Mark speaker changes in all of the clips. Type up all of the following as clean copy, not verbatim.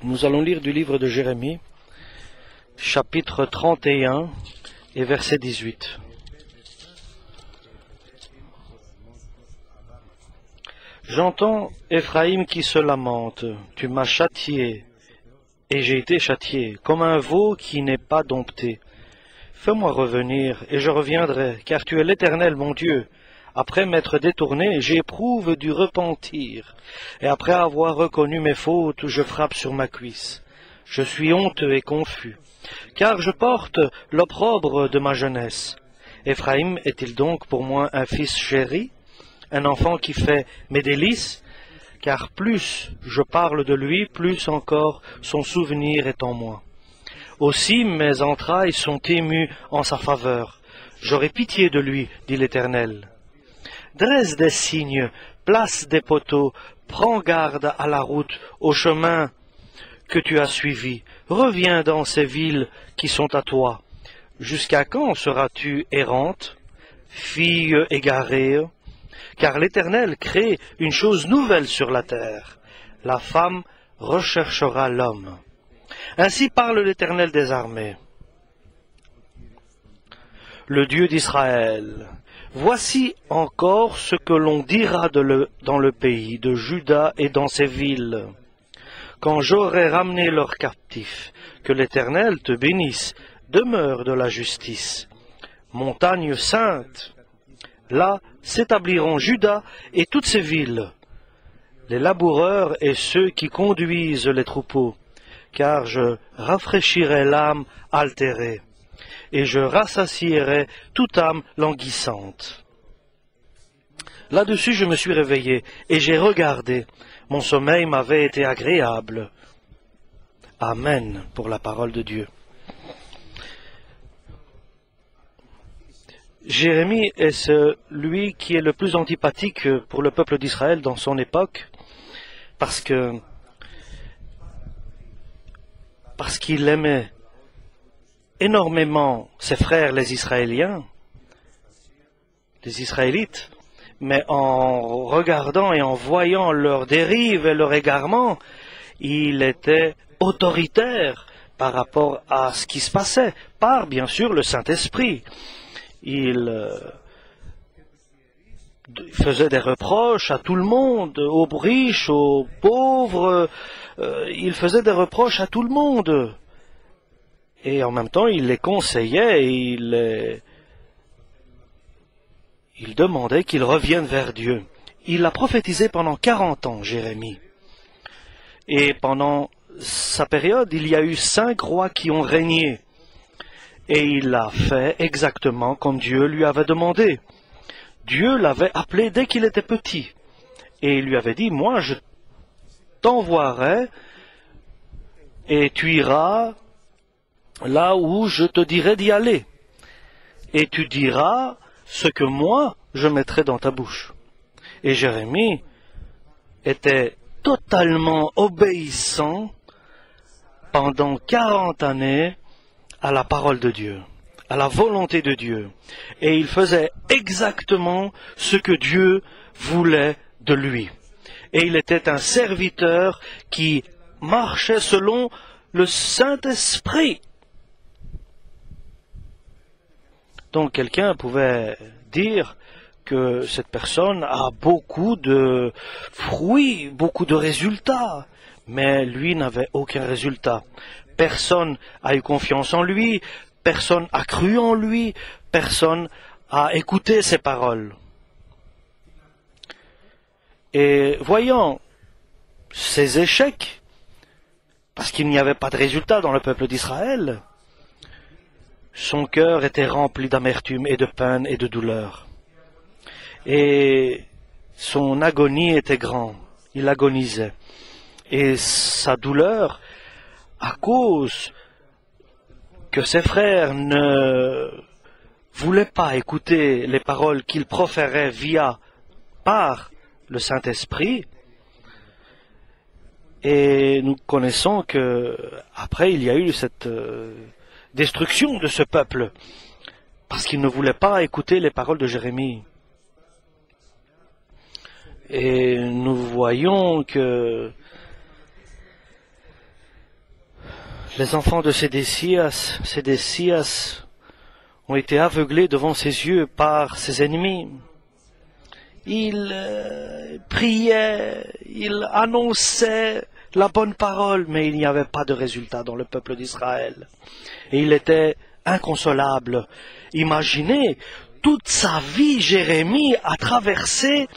Speaker 1: Nous allons lire du livre de Jérémie, chapitre 31 et verset 18. J'entends Éphraïm qui se lamente, tu m'as châtié, et j'ai été châtié, comme un veau qui n'est pas dompté. Fais-moi revenir, et je reviendrai, car tu es l'Éternel mon Dieu. Après m'être détourné, j'éprouve du repentir, et après avoir reconnu mes fautes, je frappe sur ma cuisse. Je suis honteux et confus, car je porte l'opprobre de ma jeunesse. Éphraïm est-il donc pour moi un fils chéri, un enfant qui fait mes délices? Car plus je parle de lui, plus encore son souvenir est en moi. Aussi mes entrailles sont émues en sa faveur. J'aurai pitié de lui, dit l'Éternel. Dresse des signes, place des poteaux, prends garde à la route, au chemin que tu as suivi. Reviens dans ces villes qui sont à toi. Jusqu'à quand seras-tu errante, fille égarée? Car l'Éternel crée une chose nouvelle sur la terre. La femme recherchera l'homme. Ainsi parle l'Éternel des armées, le Dieu d'Israël. Voici encore ce que l'on dira dans le pays de Juda et dans ses villes. Quand j'aurai ramené leurs captifs, que l'Éternel te bénisse, demeure de la justice. Montagne sainte, là s'établiront Juda et toutes ses villes, les laboureurs et ceux qui conduisent les troupeaux, car je rafraîchirai l'âme altérée, et je rassasierai toute âme languissante. Là-dessus je me suis réveillé, et j'ai regardé. Mon sommeil m'avait été agréable. Amen pour la parole de Dieu. Jérémie est celui qui est le plus antipathique pour le peuple d'Israël dans son époque, parce qu'il aimait énormément ses frères les Israéliens, les Israélites, mais en regardant et en voyant leurs dérives et leur égarement, il était autoritaire par rapport à ce qui se passait, par bien sûr le Saint-Esprit. Il faisait des reproches à tout le monde, aux riches, aux pauvres, il faisait des reproches à tout le monde. Et en même temps, il les conseillait et il demandait qu'ils reviennent vers Dieu. Il a prophétisé pendant 40 ans, Jérémie. Et pendant sa période, il y a eu 5 rois qui ont régné. Et il a fait exactement comme Dieu lui avait demandé. Dieu l'avait appelé dès qu'il était petit. Et il lui avait dit, moi je t'envoierai et tu iras là où je te dirai d'y aller. Et tu diras ce que moi je mettrai dans ta bouche. Et Jérémie était totalement obéissant pendant 40 années à la parole de Dieu, à la volonté de Dieu. Et il faisait exactement ce que Dieu voulait de lui. Et il était un serviteur qui marchait selon le Saint-Esprit. Donc quelqu'un pouvait dire que cette personne a beaucoup de fruits, beaucoup de résultats, mais lui n'avait aucun résultat. Personne n'a eu confiance en lui, personne n'a cru en lui, personne n'a écouté ses paroles. Et voyant ces échecs, parce qu'il n'y avait pas de résultat dans le peuple d'Israël, son cœur était rempli d'amertume et de peine et de douleur. Et son agonie était grande, il agonisait. Et sa douleur, à cause que ses frères ne voulaient pas écouter les paroles qu'il proférait par le Saint-Esprit, Et nous connaissons que après il y a eu cette destruction de ce peuple, parce qu'il ne voulait pas écouter les paroles de Jérémie. Et nous voyons que les enfants de Sédécias ont été aveuglés devant ses yeux par ses ennemis. Il priait, il annonçait la bonne parole, mais il n'y avait pas de résultat dans le peuple d'Israël. Et il était inconsolable. Imaginez, toute sa vie, Jérémie a traversé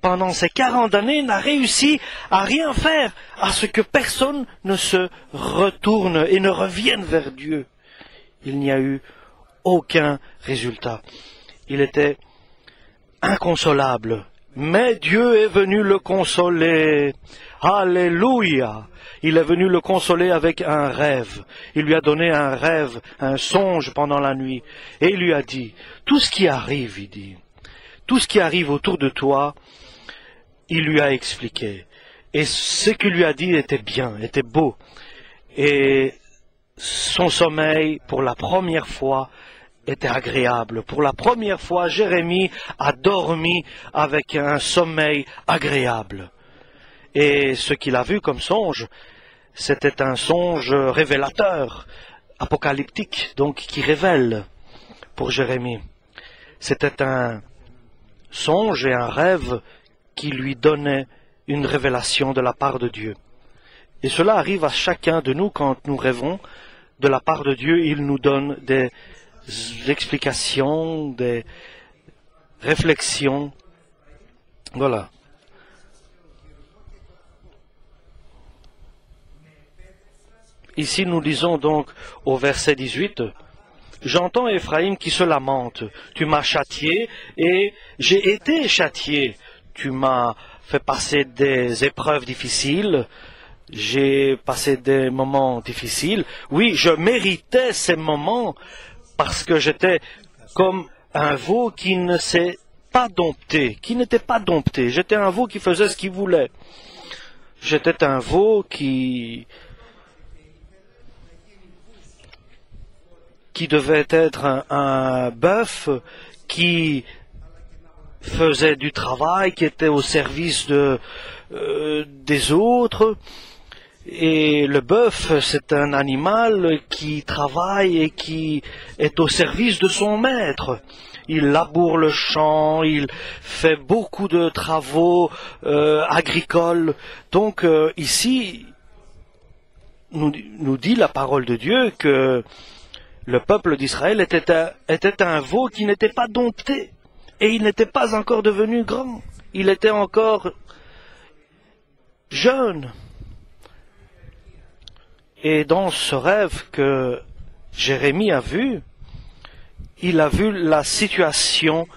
Speaker 1: pendant ces 40 années, n'a réussi à rien faire, à ce que personne ne se retourne et ne revienne vers Dieu. Il n'y a eu aucun résultat. Il était inconsolable. Mais Dieu est venu le consoler. Alléluia! Il est venu le consoler avec un rêve. Il lui a donné un rêve, un songe pendant la nuit. Et il lui a dit, tout ce qui arrive, il dit, tout ce qui arrive autour de toi, il lui a expliqué. Et ce qu'il lui a dit était bien, était beau. Et son sommeil, pour la première fois, était agréable. Pour la première fois, Jérémie a dormi avec un sommeil agréable. Et ce qu'il a vu comme songe, c'était un songe révélateur, apocalyptique, donc qui révèle pour Jérémie. C'était un songe et un rêve qui lui donnait une révélation de la part de Dieu. Et cela arrive à chacun de nous quand nous rêvons de la part de Dieu. Il nous donne des explications, des réflexions. Voilà. Ici, nous lisons donc au verset 18, « J'entends Éphraïm qui se lamente. Tu m'as châtié et j'ai été châtié. Tu m'as fait passer des épreuves difficiles. J'ai passé des moments difficiles. Oui, je méritais ces moments parce que j'étais comme un veau qui ne s'est pas dompté, qui n'était pas dompté. J'étais un veau qui faisait ce qu'il voulait. J'étais un veau qui devait être un bœuf qui faisait du travail, qui était au service des autres. Et le bœuf, c'est un animal qui travaille et qui est au service de son maître. Il laboure le champ, il fait beaucoup de travaux agricoles. Donc ici, nous dit la parole de Dieu que le peuple d'Israël était un veau qui n'était pas dompté. Et il n'était pas encore devenu grand. Il était encore jeune. Et dans ce rêve que Jérémie a vu, il a vu la situation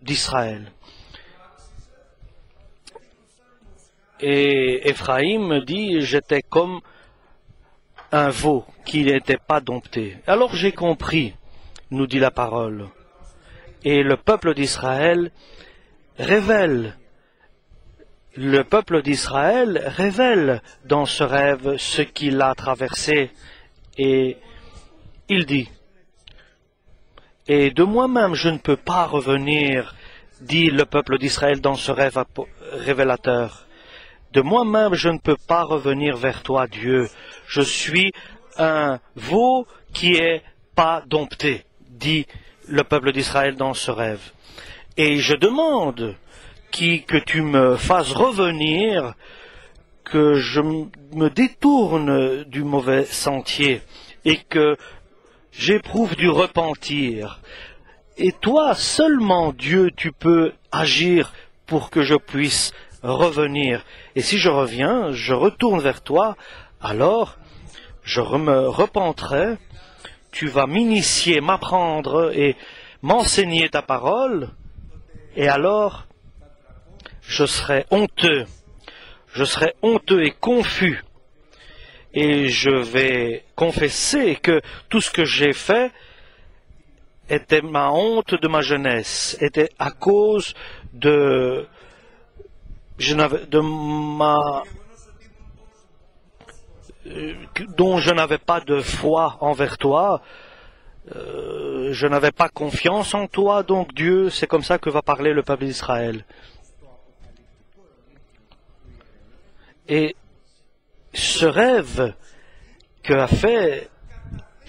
Speaker 1: d'Israël. Et Éphraïm dit, j'étais comme un veau qui n'était pas dompté. Alors j'ai compris, nous dit la parole. Et le peuple d'Israël révèle. Le peuple d'Israël révèle dans ce rêve ce qu'il a traversé. Et il dit, et de moi-même je ne peux pas revenir, dit le peuple d'Israël dans ce rêve révélateur. De moi-même je ne peux pas revenir vers toi, Dieu. Je suis un veau qui est pas dompté, dit le peuple d'Israël dans ce rêve. Et je demande que tu me fasses revenir, que je me détourne du mauvais sentier et que j'éprouve du repentir. Et toi, seulement Dieu, tu peux agir pour que je puisse revenir. Et si je reviens, je retourne vers toi, alors je me repenterai, tu vas m'initier, m'apprendre et m'enseigner ta parole, et alors je serai honteux et confus, et je vais confesser que tout ce que j'ai fait était ma honte de ma jeunesse, était à cause de ma dont je n'avais pas de foi envers toi, je n'avais pas confiance en toi, donc Dieu, c'est comme ça que va parler le peuple d'Israël. Et ce rêve qu'a fait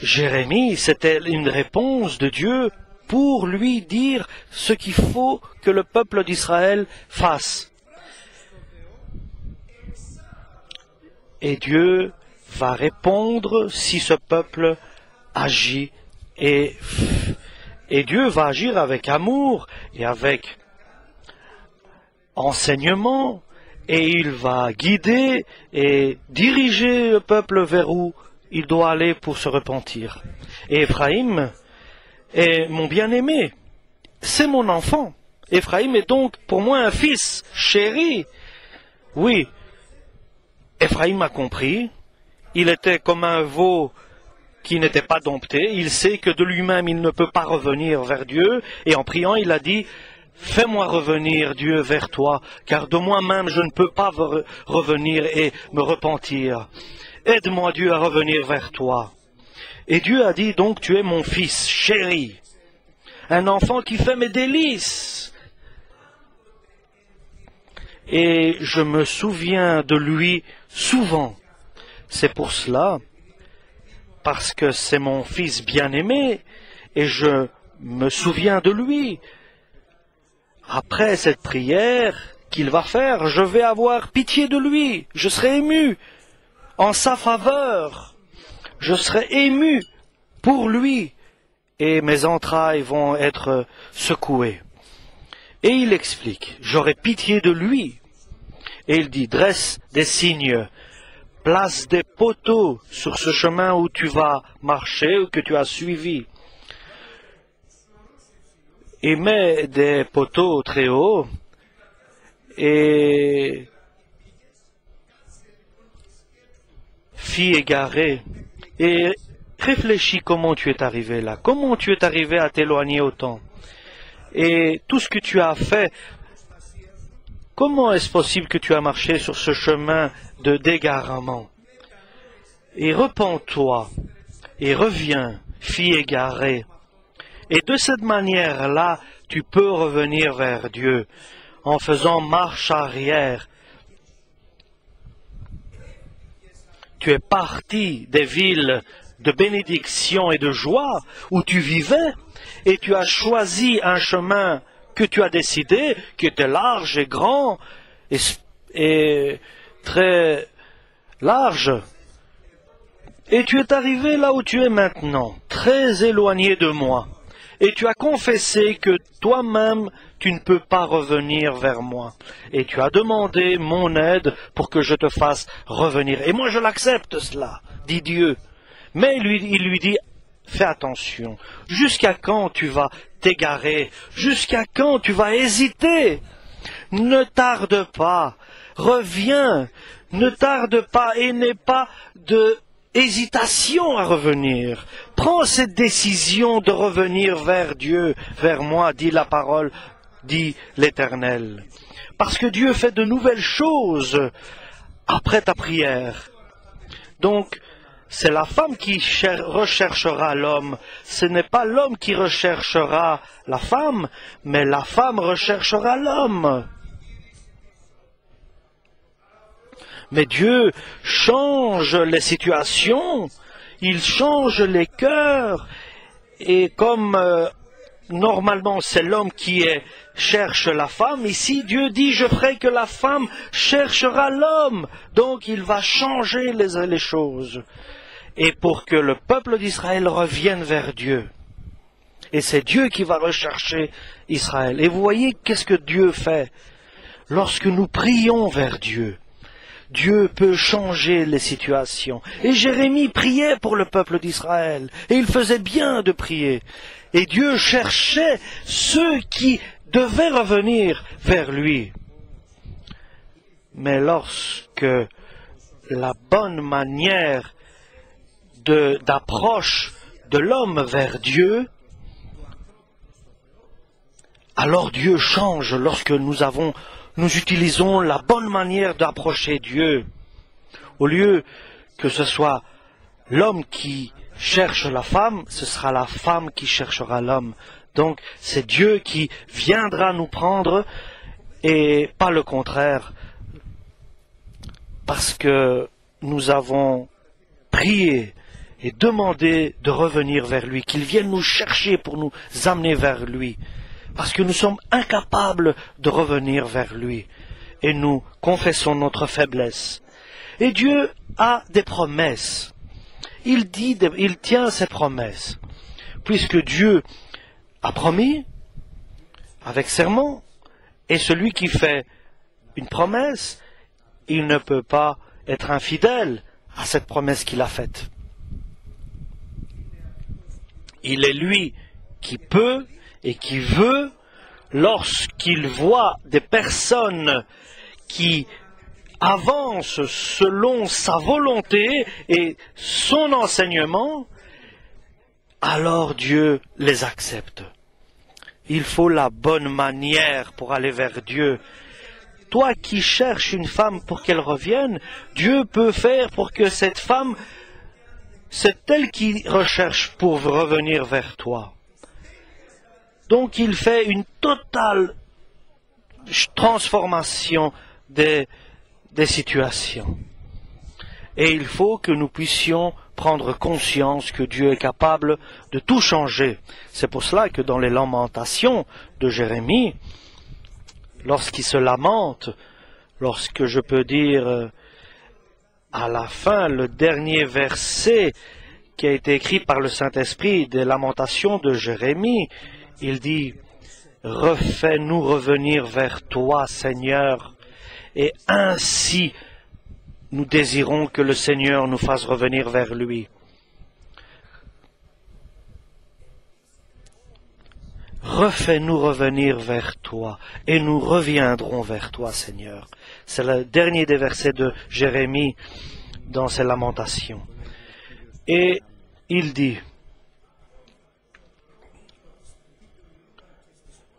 Speaker 1: Jérémie, c'était une réponse de Dieu pour lui dire ce qu'il faut que le peuple d'Israël fasse. Et Dieu va répondre si ce peuple agit. Et Dieu va agir avec amour et avec enseignement, et il va guider et diriger le peuple vers où il doit aller pour se repentir. Et Éphraïm est mon bien-aimé, c'est mon enfant. Éphraïm est donc pour moi un fils chéri. Oui, Éphraïm a compris, il était comme un veau qui n'était pas dompté, il sait que de lui-même il ne peut pas revenir vers Dieu, et en priant il a dit, fais-moi revenir Dieu vers toi, car de moi-même je ne peux pas revenir et me repentir. Aide-moi Dieu à revenir vers toi. Et Dieu a dit, donc tu es mon fils chéri, un enfant qui fait mes délices. Et je me souviens de lui souvent. C'est pour cela, parce que c'est mon fils bien-aimé, et je me souviens de lui. Après cette prière qu'il va faire, je vais avoir pitié de lui, je serai ému en sa faveur, je serai ému pour lui, et mes entrailles vont être secouées. Et il explique, j'aurai pitié de lui. Et il dit, dresse des signes, place des poteaux sur ce chemin où tu vas marcher ou que tu as suivi. Et mets des poteaux très hauts et fille égarée. Et réfléchis comment tu es arrivé là, comment tu es arrivé à t'éloigner autant. Et tout ce que tu as fait, comment est-ce possible que tu as marché sur ce chemin de d'égarement? Et repens-toi, et reviens, fille égarée. Et de cette manière-là, tu peux revenir vers Dieu, en faisant marche arrière. Tu es parti des villes de bénédiction et de joie où tu vivais, et tu as choisi un chemin que tu as décidé, qui était large et grand, et très large. Et tu es arrivé là où tu es maintenant, très éloigné de moi. Et tu as confessé que toi-même, tu ne peux pas revenir vers moi. Et tu as demandé mon aide pour que je te fasse revenir. Et moi, je l'accepte cela, dit Dieu. Mais il lui dit, fais attention. Jusqu'à quand tu vas t'égarer? Jusqu'à quand tu vas hésiter? Ne tarde pas. Reviens. Ne tarde pas et n'aie pas de hésitation à revenir. Prends cette décision de revenir vers Dieu, vers moi, dit la parole, dit l'Éternel. Parce que Dieu fait de nouvelles choses après ta prière. Donc, c'est la femme qui recherchera l'homme. Ce n'est pas l'homme qui recherchera la femme, mais la femme recherchera l'homme. Mais Dieu change les situations, il change les cœurs, et comme normalement c'est l'homme qui cherche la femme, ici Dieu dit je ferai que la femme cherchera l'homme, donc il va changer les choses, et pour que le peuple d'Israël revienne vers Dieu. Et c'est Dieu qui va rechercher Israël. Et vous voyez qu'est-ce que Dieu fait lorsque nous prions vers Dieu. Dieu peut changer les situations. Et Jérémie priait pour le peuple d'Israël. Et il faisait bien de prier. Et Dieu cherchait ceux qui devaient revenir vers lui. Mais lorsque la bonne manière d'approche de l'homme vers Dieu, alors Dieu change lorsque nous utilisons la bonne manière d'approcher Dieu. Au lieu que ce soit l'homme qui cherche la femme, ce sera la femme qui cherchera l'homme. Donc c'est Dieu qui viendra nous prendre et pas le contraire, parce que nous avons prié et demandé de revenir vers lui, qu'il vienne nous chercher pour nous amener vers lui, parce que nous sommes incapables de revenir vers lui et nous confessons notre faiblesse. Et Dieu a des promesses. Il tient ses promesses, puisque Dieu a promis avec serment, et celui qui fait une promesse, il ne peut pas être infidèle à cette promesse qu'il a faite. Il est lui qui peut et qui veut, lorsqu'il voit des personnes qui avancent selon sa volonté et son enseignement, alors Dieu les accepte. Il faut la bonne manière pour aller vers Dieu. Toi qui cherches une femme pour qu'elle revienne, Dieu peut faire pour que cette femme, c'est elle qui recherche pour revenir vers toi. Donc il fait une totale transformation des situations. Et il faut que nous puissions prendre conscience que Dieu est capable de tout changer. C'est pour cela que dans les lamentations de Jérémie, lorsqu'il se lamente, lorsque je peux dire à la fin, le dernier verset qui a été écrit par le Saint-Esprit des lamentations de Jérémie, il dit « Refais-nous revenir vers toi, Seigneur, et ainsi nous désirons que le Seigneur nous fasse revenir vers lui. » Refais-nous revenir vers toi, et nous reviendrons vers toi, Seigneur. C'est le dernier des versets de Jérémie dans ses lamentations. Et il dit,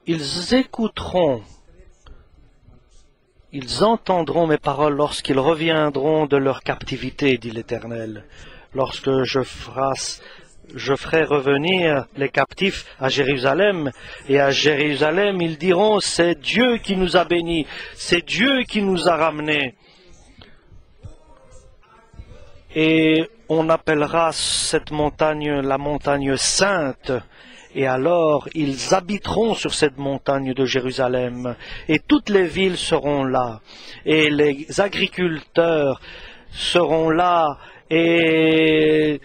Speaker 1: ils écouteront, ils entendront mes paroles lorsqu'ils reviendront de leur captivité, dit l'Éternel, lorsque je ferai revenir les captifs à Jérusalem, et à Jérusalem ils diront, c'est Dieu qui nous a bénis, c'est Dieu qui nous a ramenés. Et on appellera cette montagne la montagne sainte, et alors ils habiteront sur cette montagne de Jérusalem, et toutes les villes seront là, et les agriculteurs seront là, et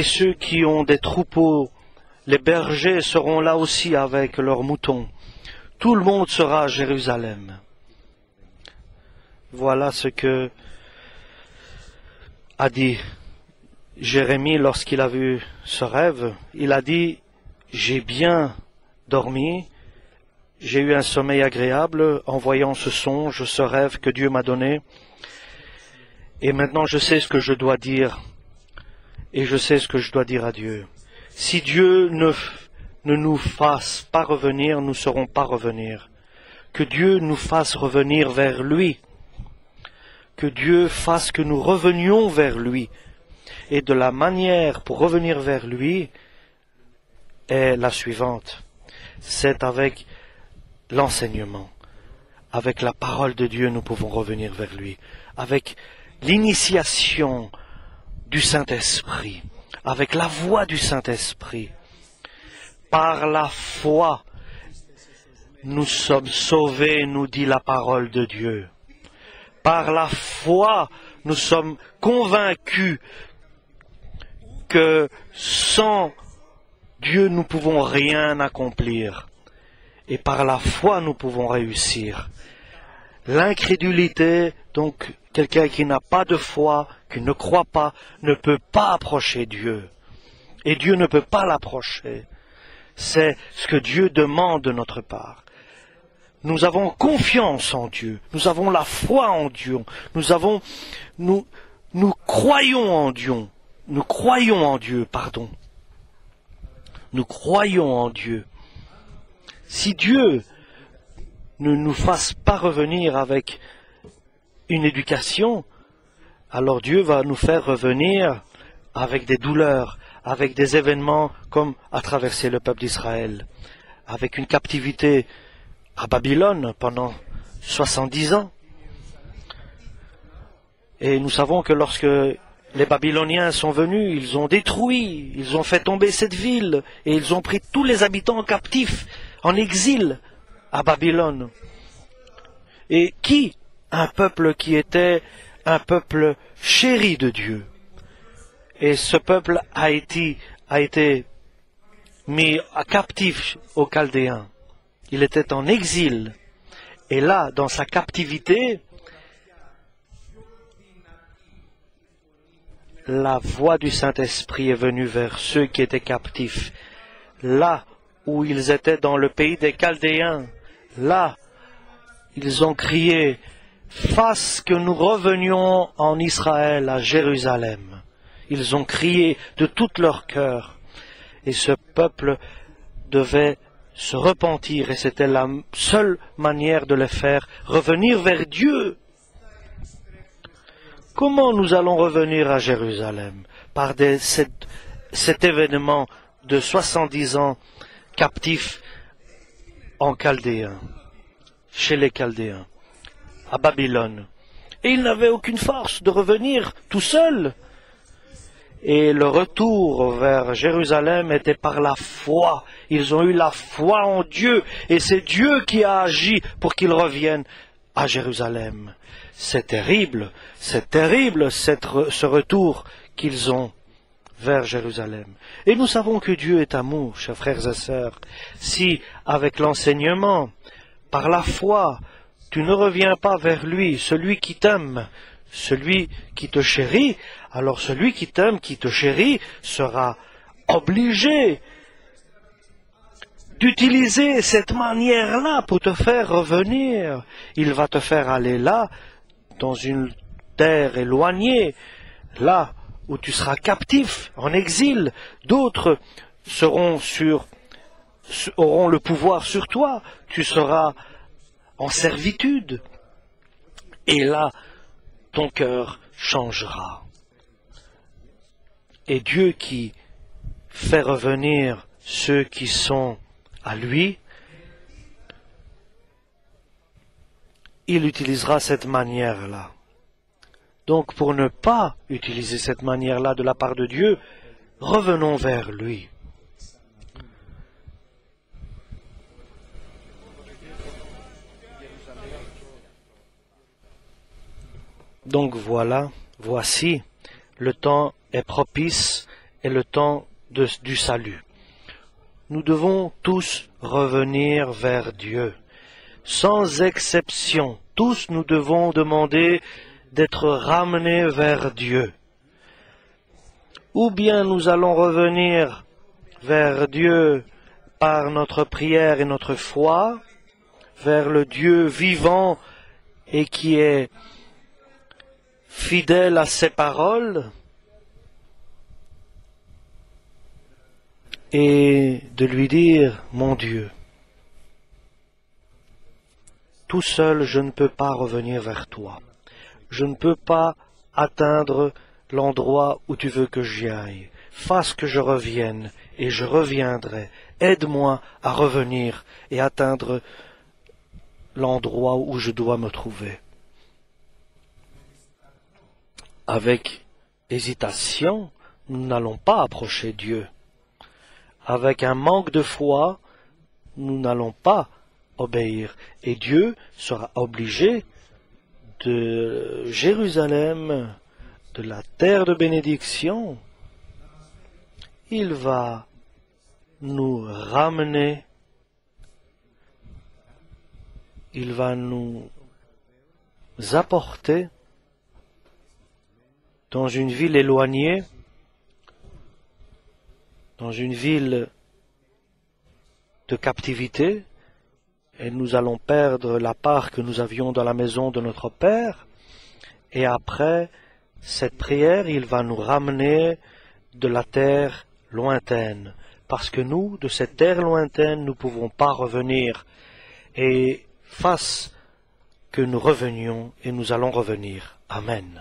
Speaker 1: ceux qui ont des troupeaux, les bergers seront là aussi avec leurs moutons. Tout le monde sera à Jérusalem. Voilà ce que a dit Jérémie lorsqu'il a vu ce rêve. Il a dit, j'ai bien dormi, j'ai eu un sommeil agréable en voyant ce songe, ce rêve que Dieu m'a donné. Et maintenant je sais ce que je dois dire. Et je sais ce que je dois dire à Dieu. Si Dieu ne nous fasse pas revenir, nous ne saurons pas revenir. Que Dieu nous fasse revenir vers lui. Que Dieu fasse que nous revenions vers lui. Et de la manière pour revenir vers lui est la suivante. C'est avec l'enseignement. Avec la parole de Dieu, nous pouvons revenir vers lui. Avec l'initiation du Saint-Esprit, avec la voix du Saint-Esprit. Par la foi, nous sommes sauvés, nous dit la parole de Dieu. Par la foi, nous sommes convaincus que sans Dieu, nous ne pouvons rien accomplir. Et par la foi, nous pouvons réussir. L'incrédulité, donc quelqu'un qui n'a pas de foi, qui ne croit pas, ne peut pas approcher Dieu. Et Dieu ne peut pas l'approcher. C'est ce que Dieu demande de notre part. Nous avons confiance en Dieu. Nous avons la foi en Dieu. Nous croyons en Dieu. Nous croyons en Dieu, pardon. Nous croyons en Dieu. Si Dieu ne nous fasse pas revenir avec une éducation, alors Dieu va nous faire revenir avec des douleurs, avec des événements comme a traversé le peuple d'Israël, avec une captivité à Babylone pendant 70 ans. Et nous savons que lorsque les Babyloniens sont venus, ils ont détruit, ils ont fait tomber cette ville, et ils ont pris tous les habitants captifs, en exil, à Babylone. Et qui? Un peuple qui était un peuple chéri de Dieu. Et ce peuple a été mis à captif aux Chaldéens. Il était en exil. Et là, dans sa captivité, la voix du Saint-Esprit est venue vers ceux qui étaient captifs. Là où ils étaient dans le pays des Chaldéens, là, ils ont crié, « Fasse que nous revenions en Israël, à Jérusalem. » Ils ont crié de tout leur cœur. Et ce peuple devait se repentir, et c'était la seule manière de le faire, revenir vers Dieu. Comment nous allons revenir à Jérusalem? Par cet événement de 70 ans captifs en Chaldéens, chez les Chaldéens, à Babylone. Et ils n'avaient aucune force de revenir tout seuls. Et le retour vers Jérusalem était par la foi. Ils ont eu la foi en Dieu, et c'est Dieu qui a agi pour qu'ils reviennent à Jérusalem. C'est terrible ce retour qu'ils ont vers Jérusalem. Et nous savons que Dieu est amour, chers frères et sœurs. Si, avec l'enseignement, par la foi, tu ne reviens pas vers lui, celui qui t'aime, celui qui te chérit, alors celui qui t'aime, qui te chérit, sera obligé d'utiliser cette manière-là pour te faire revenir. Il va te faire aller là, dans une terre éloignée, là où tu seras captif, en exil. D'autres auront le pouvoir sur toi. Tu seras en servitude. Et là, ton cœur changera. Et Dieu qui fait revenir ceux qui sont à lui, il utilisera cette manière-là. Donc, pour ne pas utiliser cette manière-là de la part de Dieu, revenons vers lui. Donc voici, le temps est propice et le temps du salut. Nous devons tous revenir vers Dieu. Sans exception, tous nous devons demander d'être ramenés vers Dieu. Ou bien nous allons revenir vers Dieu par notre prière et notre foi, vers le Dieu vivant et qui est fidèle à ses paroles, et de lui dire, mon Dieu, tout seul je ne peux pas revenir vers toi. Je ne peux pas atteindre l'endroit où tu veux que j'y aille. Fasse que je revienne, et je reviendrai. Aide-moi à revenir et atteindre l'endroit où je dois me trouver. Avec hésitation, nous n'allons pas approcher Dieu. Avec un manque de foi, nous n'allons pas obéir. Et Dieu sera obligé de Jérusalem, de la terre de bénédiction, il va nous ramener, il va nous apporter dans une ville éloignée, dans une ville de captivité, et nous allons perdre la part que nous avions dans la maison de notre Père, et après cette prière, il va nous ramener de la terre lointaine, parce que nous, de cette terre lointaine, nous ne pouvons pas revenir. Et face que nous revenions et nous allons revenir. Amen.